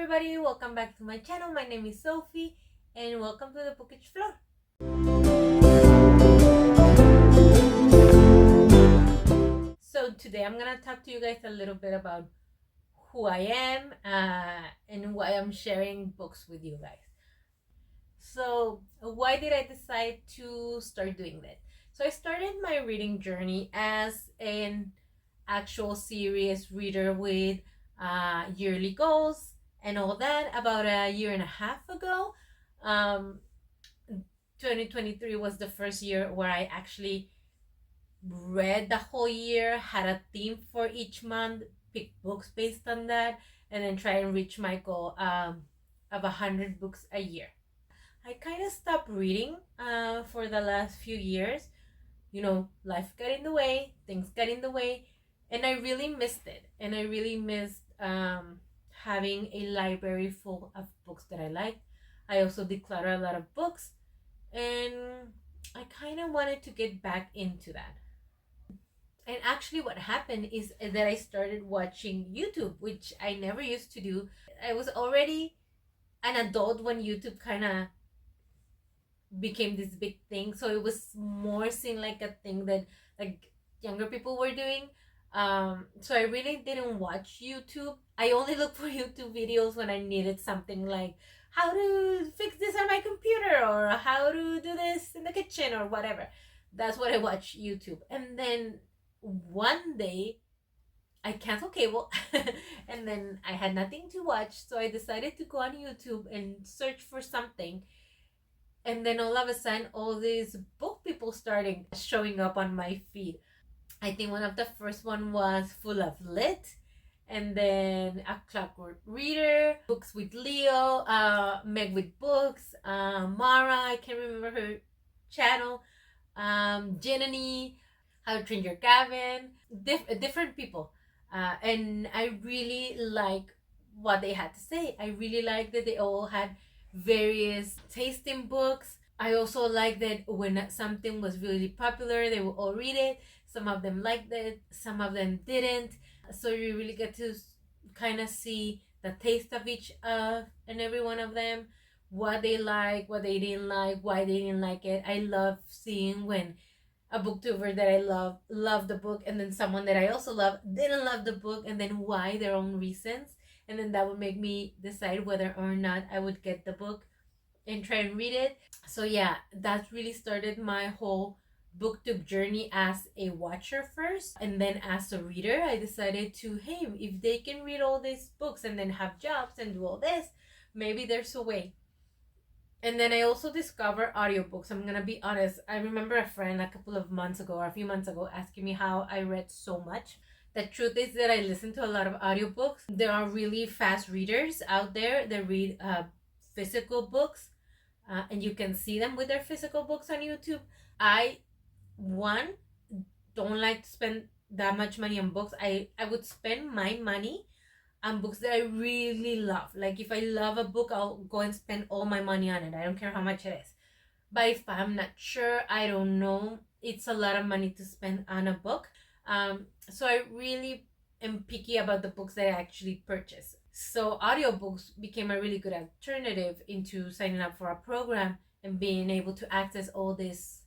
everybody, welcome back to my channel. My name is Sophie and welcome to the Bookish floor. So today I'm gonna talk to you guys a little bit about who I am and why I'm sharing books with you guys. So why did I decide to start doing that? So I started my reading journey as an actual serious reader with yearly goals and all that about a year and a half ago. 2023 was the first year where I actually read the whole year, had a theme for each month, picked books based on that, and then try and reach my goal of 100 books a year. I kind of stopped reading for the last few years. You know, life got in the way, things got in the way, and I really missed it. And I really missed having a library full of books that I liked. I also decluttered a lot of books, and I kind of wanted to get back into that. And actually, what happened is that I started watching YouTube, which I never used to do. I was already an adult when YouTube kind of became this big thing, so it was more seen like a thing that like younger people were doing. So I really didn't watch YouTube. I only looked for YouTube videos when I needed something like how to fix this on my computer or how to do this in the kitchen or whatever. That's what I watched YouTube. And then one day I canceled cable and then I had nothing to watch, so I decided to go on YouTube and search for something. And then all of a sudden, all these book people started showing up on my feed. I think one of the first one was Full of Lit, and then A Clockwork Reader, Books with Leo, Meg with Books, Mara, I can't remember her channel, Jenny, How to Train Your Gavin, different people. And I really like what they had to say. I really like that they all had various taste in books. I also like that when something was really popular, they would all read it. Some of them liked it, some of them didn't. So you really get to kind of see the taste of each and every one of them, what they like, what they didn't like, why they didn't like it. I love seeing when a booktuber that I love the book, and then someone that I also love didn't love the book, and then why, their own reasons. And then that would make me decide whether or not I would get the book and try and read it. So yeah, that really started my whole booktube journey as a watcher first, and then as a reader. I decided to, hey, if they can read all these books and then have jobs and do all this, maybe there's a way. And then I also discovered audiobooks. I'm gonna be honest, I remember a friend a couple of months ago or a few months ago asking me how I read so much. The truth is that I listen to a lot of audiobooks. There are really fast readers out there that read physical books, and you can see them with their physical books on YouTube. I, one, don't like to spend that much money on books. I would spend my money on books that I really love. Like if I love a book, I'll go and spend all my money on it. I don't care how much it is. But if I'm not sure, I don't know, it's a lot of money to spend on a book. So I really am picky about the books that I actually purchase. So audiobooks became a really good alternative into signing up for a program and being able to access all these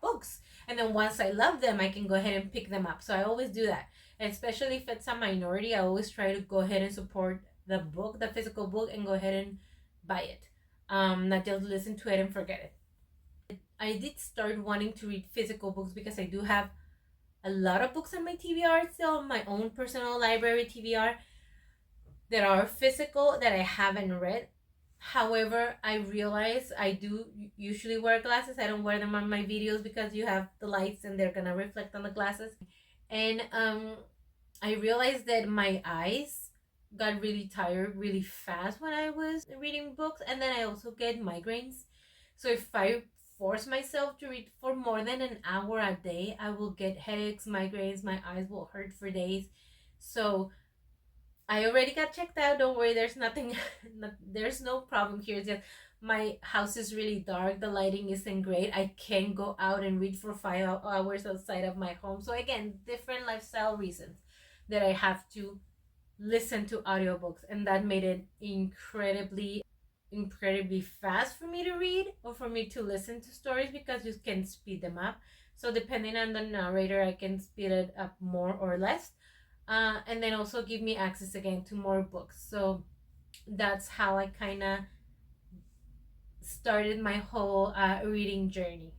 books. And then once I love them, I can go ahead and pick them up. So I always do that. And especially if it's a minority, I always try to go ahead and support the book, the physical book, and go ahead and buy it. Not just listen to it and forget it. I did start wanting to read physical books because I do have a lot of books on my TBR still, my own personal library TBR, that are physical that I haven't read. However, I realize I do usually wear glasses. I don't wear them on my videos because you have the lights and they're gonna reflect on the glasses. And I realized that my eyes got really tired really fast when I was reading books, and then I also get migraines. So if I force myself to read for more than an hour a day, I will get headaches, migraines, my eyes will hurt for days. So I already got checked out. Don't worry, there's nothing, there's no problem here. It's just my house is really dark. The lighting isn't great. I can't go out and read for 5 hours outside of my home. So again, different lifestyle reasons that I have to listen to audiobooks, and that made it incredibly fast for me to read or for me to listen to stories because you can speed them up. So depending on the narrator, I can speed it up more or less, and then also give me access again to more books. So that's how I kind of started my whole reading journey.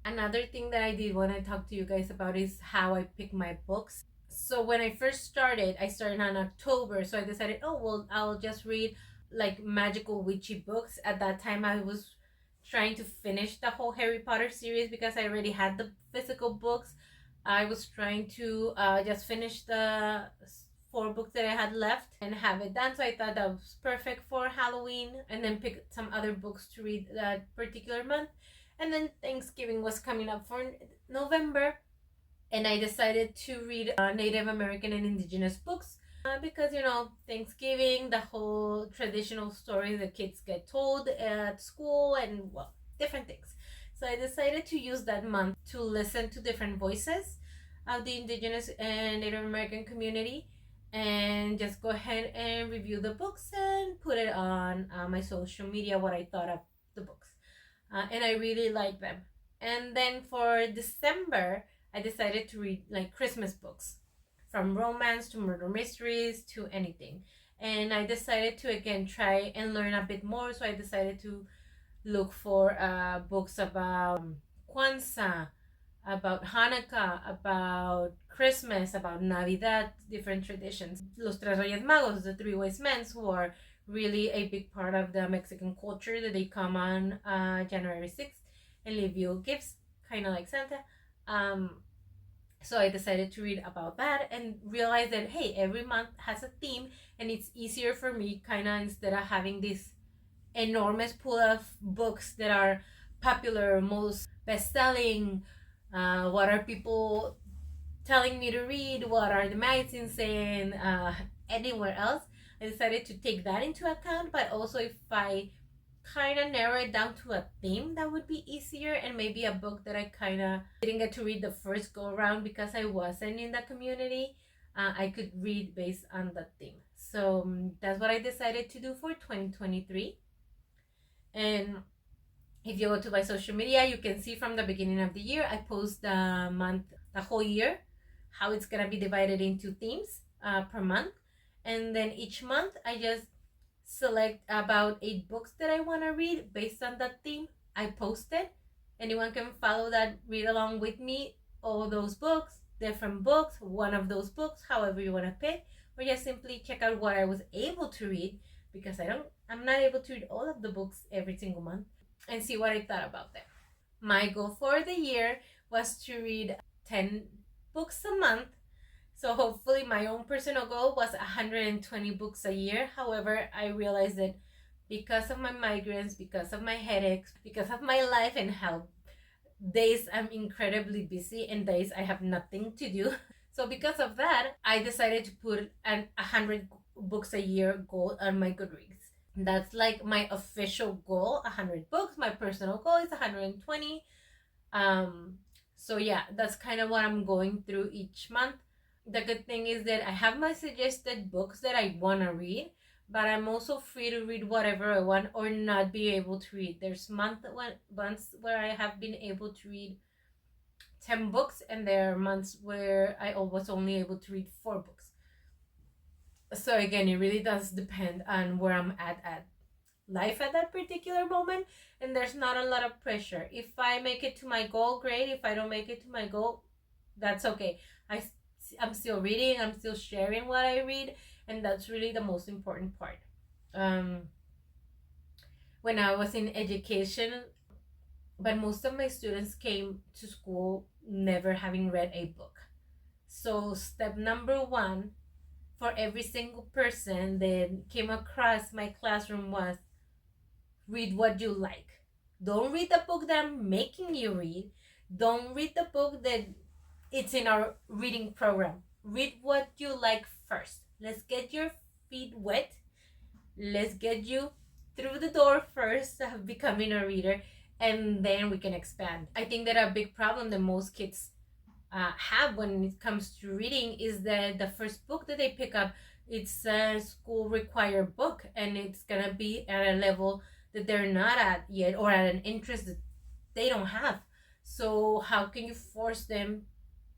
Another thing that I did want to talk to you guys about is how I pick my books. So when I first started, I started on October. So I decided, oh, well, I'll just read like magical witchy books. At that time, I was trying to finish the whole Harry Potter series because I already had the physical books. I was trying to just finish the four books that I had left and have it done. So I thought that was perfect for Halloween, and then pick some other books to read that particular month. And then Thanksgiving was coming up for November, and I decided to read Native American and Indigenous books because, you know, Thanksgiving, the whole traditional story the kids get told at school, and well, different things. So I decided to use that month to listen to different voices of the Indigenous and Native American community, and just go ahead and review the books and put it on my social media what I thought of the books. And I really like them. And then for December, I decided to read like Christmas books, from romance to murder mysteries to anything. And I decided to again try and learn a bit more. So I decided to look for books about Kwanzaa, about Hanukkah, about Christmas, about Navidad, different traditions. Los Tres Reyes Magos, the Three Wise Men, who are really a big part of the Mexican culture, that they come on January 6th and leave you gifts, kind of like Santa. So I decided to read about that and realized that, hey, every month has a theme, and it's easier for me, kind of, instead of having this enormous pool of books that are popular, most best-selling, what are people telling me to read, what are the magazines saying, anywhere else. I decided to take that into account, but also if I kind of narrow it down to a theme, that would be easier, and maybe a book that I kind of didn't get to read the first go around because I wasn't in the community, I could read based on the theme. So that's what I decided to do for 2023. And if you go to my social media, you can see from the beginning of the year, I post the whole year, how it's gonna be divided into themes per month. And then each month, I just select about 8 books that I want to read based on that theme. I post it. Anyone can follow that, read along with me, all those books, different books, one of those books, however you want to pick, or just simply check out what I was able to read, because I'm not able to read all of the books every single month, and see what I thought about them. My goal for the year was to read 10 books a month. So hopefully my own personal goal was 120 books a year. However, I realized that because of my migraines, because of my headaches, because of my life and how days I'm incredibly busy and days I have nothing to do. So because of that, I decided to put an 100 books a year goal on my Goodreads. That's like my official goal, 100 books. My personal goal is 120. So yeah, that's kind of what I'm going through each month. The good thing is that I have my suggested books that I want to read, but I'm also free to read whatever I want or not be able to read. There's months where I have been able to read 10 books, and there are months where I was only able to read 4 books. So again, it really does depend on where I'm at life at that particular moment, and there's not a lot of pressure. If I make it to my goal, great. If I don't make it to my goal, that's okay. I'm still reading, I'm still sharing what I read, and that's really the most important part. When I was in education, but most of my students came to school never having read a book. So step number 1 for every single person that came across my classroom was, read what you like. Don't read the book that I'm making you read. Don't read the book that it's in our reading program. Read what you like first. Let's get your feet wet. Let's get you through the door first of becoming a reader, and then we can expand. I think that a big problem that most kids have when it comes to reading is that the first book that they pick up it's a school required book, and it's gonna be at a level that they're not at yet, or at an interest that they don't have. So how can you force them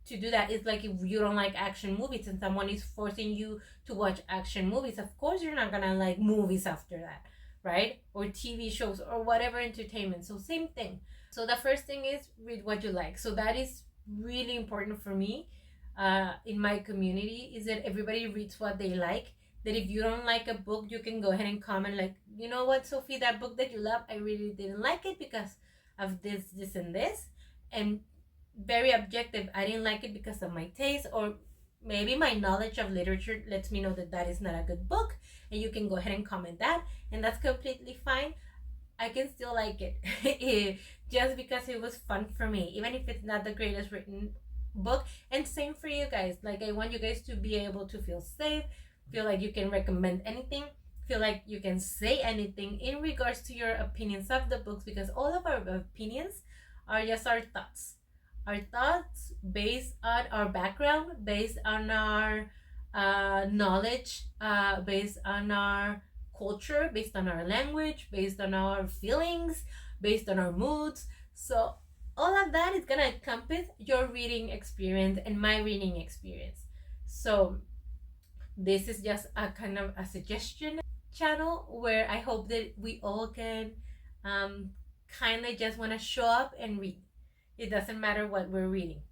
to do that? It's like if you don't like action movies and someone is forcing you to watch action movies, of course you're not gonna like movies after that, right? Or TV shows or whatever entertainment. So same thing. So the first thing is read what you like. So that is really important for me, in my community, is that everybody reads what they like. That if you don't like a book, you can go ahead and comment like, you know what, Sophie, that book that you love, I really didn't like it because of this, and this. And very objective, I didn't like it because of my taste, or maybe my knowledge of literature lets me know that that is not a good book, and you can go ahead and comment that, and that's completely fine. I can still like it just because it was fun for me, even if it's not the greatest written book. And same for you guys. Like, I want you guys to be able to feel safe, feel like you can recommend anything, feel like you can say anything in regards to your opinions of the books, because all of our opinions are just our thoughts based on our background, based on our knowledge, based on our culture, based on our language, based on our feelings, based on our moods. So all of that is gonna encompass your reading experience and my reading experience. So this is just a kind of a suggestion channel where I hope that we all can kind of just want to show up and read. It doesn't matter what we're reading.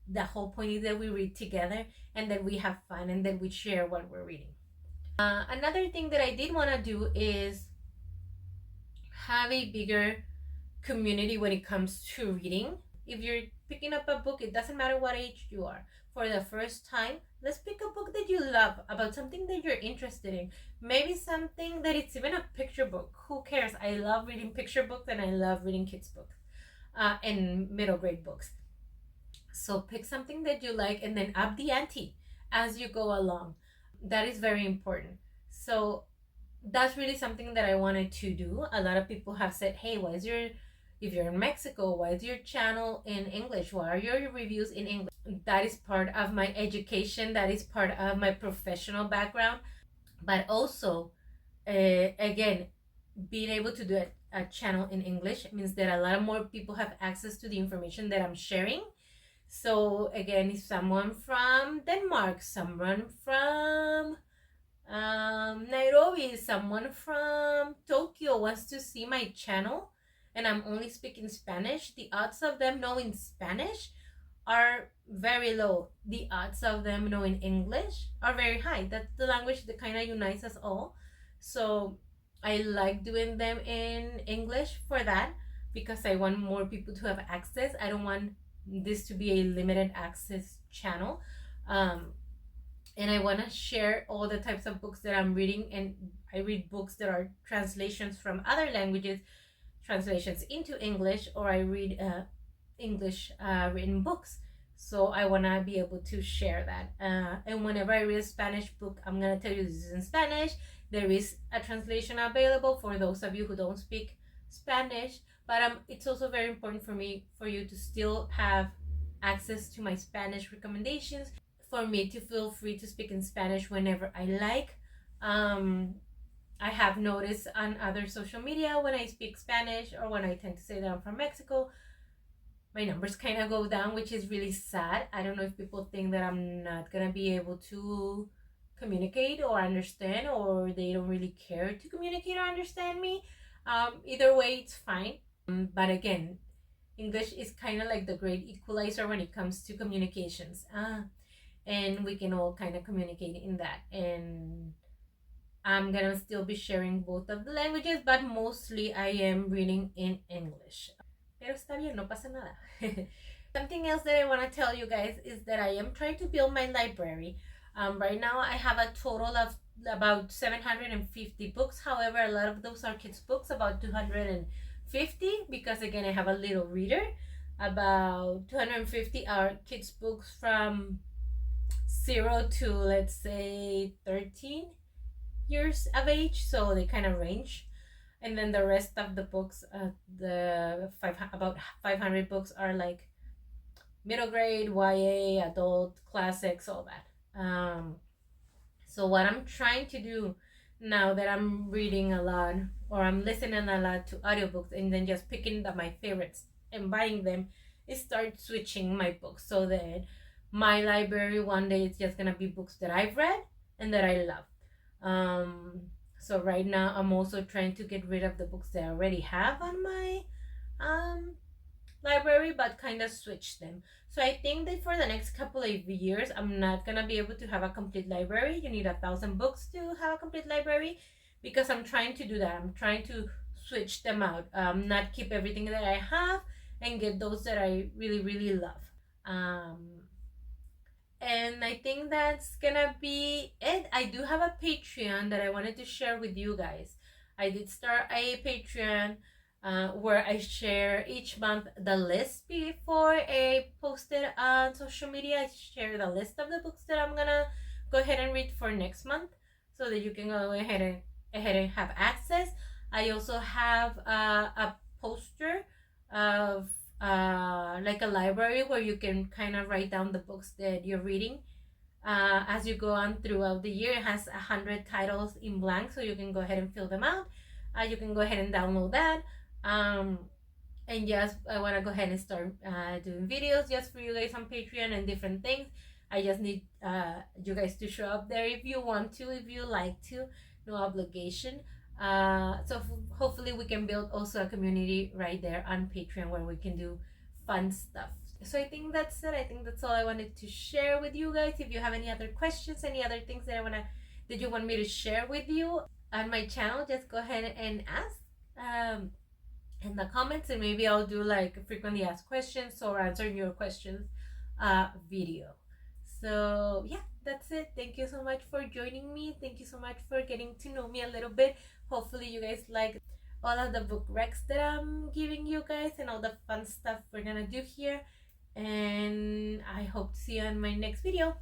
The whole point is that we read together, and that we have fun, and that we share what we're reading. Another thing that I did want to do is have a bigger community when it comes to reading. If you're picking up a book, it doesn't matter what age you are. For the first time, let's pick a book that you love, about something that you're interested in. Maybe something that it's even a picture book. Who cares? I love reading picture books, and I love reading kids books, and middle grade books. So pick something that you like, and then up the ante as you go along. That is very important. So that's really something that I wanted to do. A lot of people have said, hey, if you're in Mexico, why is your channel in English? Why are your reviews in English? That is part of my education. That is part of my professional background. But also, again, being able to do a channel in English means that a lot more people have access to the information that I'm sharing. So again, if someone from Denmark, someone from Nairobi, someone from Tokyo wants to see my channel, and I'm only speaking Spanish, the odds of them knowing Spanish are very low. The odds of them knowing English are very high. That's the language that kind of unites us all. So I like doing them in English for that, because I want more people to have access. I don't want this to be a limited access channel. And I want to share all the types of books that I'm reading. And I read books that are translations from other languages, translations into English, or I read English written books. So I want to be able to share that. And whenever I read a Spanish book, I'm going to tell you this is in Spanish. There is a translation available for those of you who don't speak Spanish. But it's also very important for you to still have access to my Spanish recommendations, for me to feel free to speak in Spanish whenever I like. I have noticed on other social media, when I speak Spanish, or when I tend to say that I'm from Mexico, my numbers kind of go down, which is really sad. I don't know if people think that I'm not gonna be able to communicate or understand, or they don't really care to communicate or understand me. Either way, it's fine. But again, English is kind of like the great equalizer when it comes to communications. And we can all kind of communicate in that. And I'm gonna still be sharing both of the languages, but mostly I am reading in English. Pero está bien, no pasa nada. Something else that I want to tell you guys is that I am trying to build my library. Right now I have a total of about 750 books. However, a lot of those are kids books, about 250, because again, I have a little reader. About 250 are kids books from 0 to, let's say, 13 years of age, so they kind of range. And then the rest of the books, about 500 books, are like middle grade, YA, adult, classics, all that. So what I'm trying to do now that I'm reading a lot or I'm listening a lot to audiobooks and then just picking up my favorites and buying them is start switching my books so that my library one day it's just gonna be books that I've read and that I love. Um, so right now I'm also trying to get rid of the books that I already have on my um library, but kind of switch them. So I think that for the next couple of years, I'm not gonna be able to have a complete library. You need 1,000 books to have a complete library, because I'm trying to do that. I'm trying to switch them out, not keep everything that I have, and get those that I really really love. Um, and I think that's gonna be it. I do have a Patreon that I wanted to share with you guys. I did start a Patreon where I share each month the list before I post it on social media. I share the list of the books that I'm gonna go ahead and read for next month, so that you can go ahead and have access. I also have a poster of like a library where you can kind of write down the books that you're reading as you go on throughout the year. It has 100 titles in blank, so you can go ahead and fill them out. You can go ahead and download that. Um, and yes, I want to go ahead and start doing videos just for you guys on Patreon and different things. I just need you guys to show up there if you want to, if you like to. No obligation. So hopefully we can build also a community right there on Patreon where we can do fun stuff. So I think that's it. I think that's all I wanted to share with you guys. If you have any other questions, any other things that you want me to share with you on my channel, just go ahead and ask in the comments, and maybe I'll do like frequently asked questions or answering your questions video. So yeah, that's it. Thank you so much for joining me. Thank you so much for getting to know me a little bit. Hopefully you guys like all of the book recs that I'm giving you guys and all the fun stuff we're gonna do here. And I hope to see you in my next video.